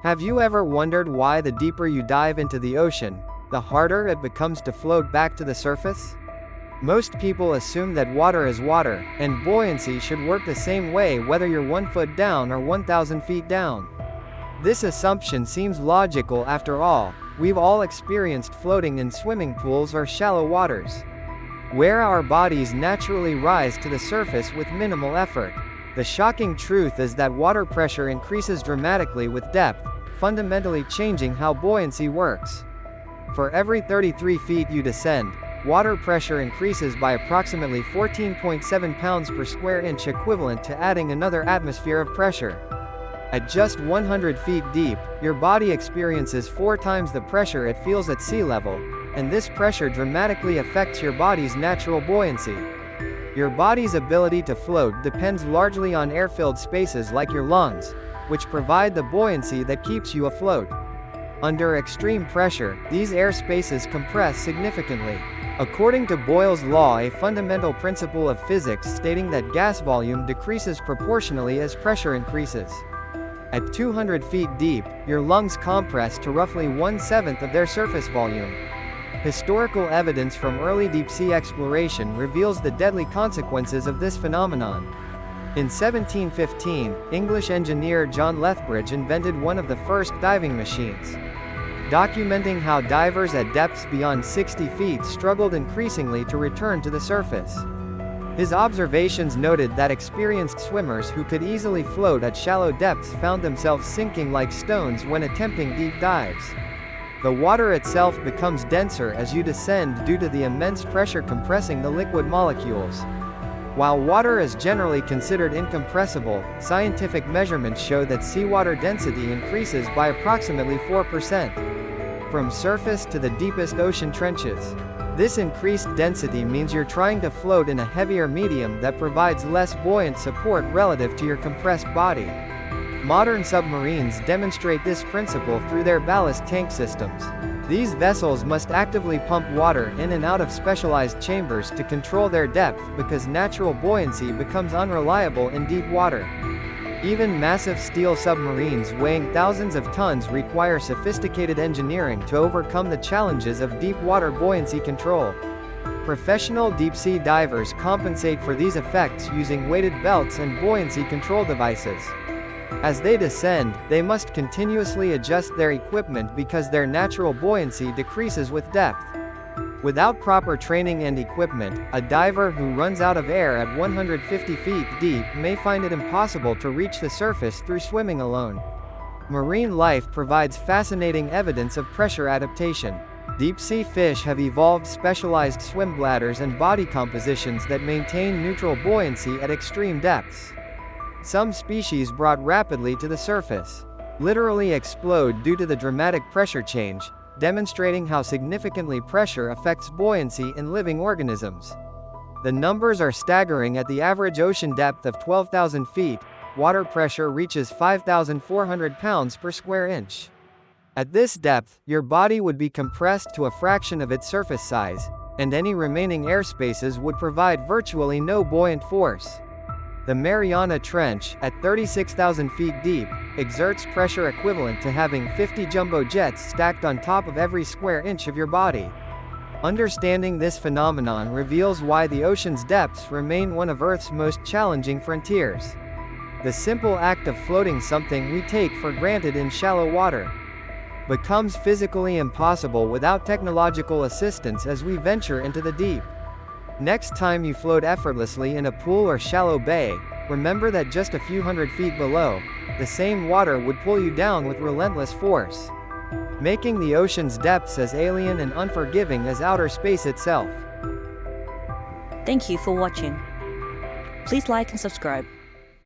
Have you ever wondered why the deeper you dive into the ocean, the harder it becomes to float back to the surface? Most people assume that water is water, and buoyancy should work the same way whether you're 1 foot down or 1,000 feet down. This assumption seems logical after all. We've all experienced floating in swimming pools or shallow waters, where our bodies naturally rise to the surface with minimal effort. The shocking truth is that water pressure increases dramatically with depth, fundamentally changing how buoyancy works. For every 33 feet you descend, water pressure increases by approximately 14.7 pounds per square inch, equivalent to adding another atmosphere of pressure. At just 100 feet deep, your body experiences 4 times the pressure it feels at sea level, and this pressure dramatically affects your body's natural buoyancy. Your body's ability to float depends largely on air-filled spaces like your lungs, which provide the buoyancy that keeps you afloat. Under extreme pressure, these air spaces compress significantly. According to Boyle's law, a fundamental principle of physics stating that gas volume decreases proportionally as pressure increases. At 200 feet deep, your lungs compress to roughly 1/7 of their surface volume. Historical evidence from early deep-sea exploration reveals the deadly consequences of this phenomenon. In 1715, English engineer John Lethbridge invented one of the first diving machines, documenting how divers at depths beyond 60 feet struggled increasingly to return to the surface. His observations noted that experienced swimmers who could easily float at shallow depths found themselves sinking like stones when attempting deep dives. The water itself becomes denser as you descend due to the immense pressure compressing the liquid molecules. While water is generally considered incompressible, scientific measurements show that seawater density increases by approximately 4%. From surface to the deepest ocean trenches. This increased density means you're trying to float in a heavier medium that provides less buoyant support relative to your compressed body. Modern submarines demonstrate this principle through their ballast tank systems. These vessels must actively pump water in and out of specialized chambers to control their depth because natural buoyancy becomes unreliable in deep water. Even massive steel submarines weighing thousands of tons require sophisticated engineering to overcome the challenges of deep water buoyancy control. Professional deep-sea divers compensate for these effects using weighted belts and buoyancy control devices. As they descend, they must continuously adjust their equipment because their natural buoyancy decreases with depth. Without proper training and equipment, a diver who runs out of air at 150 feet deep may find it impossible to reach the surface through swimming alone. Marine life provides fascinating evidence of pressure adaptation. Deep-sea fish have evolved specialized swim bladders and body compositions that maintain neutral buoyancy at extreme depths. Some species brought rapidly to the surface literally explode due to the dramatic pressure change, demonstrating how significantly pressure affects buoyancy in living organisms. The numbers are staggering. At the average ocean depth of 12,000 feet, water pressure reaches 5,400 pounds per square inch. At this depth, your body would be compressed to a fraction of its surface size, and any remaining air spaces would provide virtually no buoyant force. The Mariana Trench, at 36,000 feet deep, exerts pressure equivalent to having 50 jumbo jets stacked on top of every square inch of your body. Understanding this phenomenon reveals why the ocean's depths remain one of Earth's most challenging frontiers. The simple act of floating, something we take for granted in shallow water, becomes physically impossible without technological assistance as we venture into the deep. Next time you float effortlessly in a pool or shallow bay, remember that just a few hundred feet below, the same water would pull you down with relentless force, making the ocean's depths as alien and unforgiving as outer space itself. Thank you for watching. Please like and subscribe.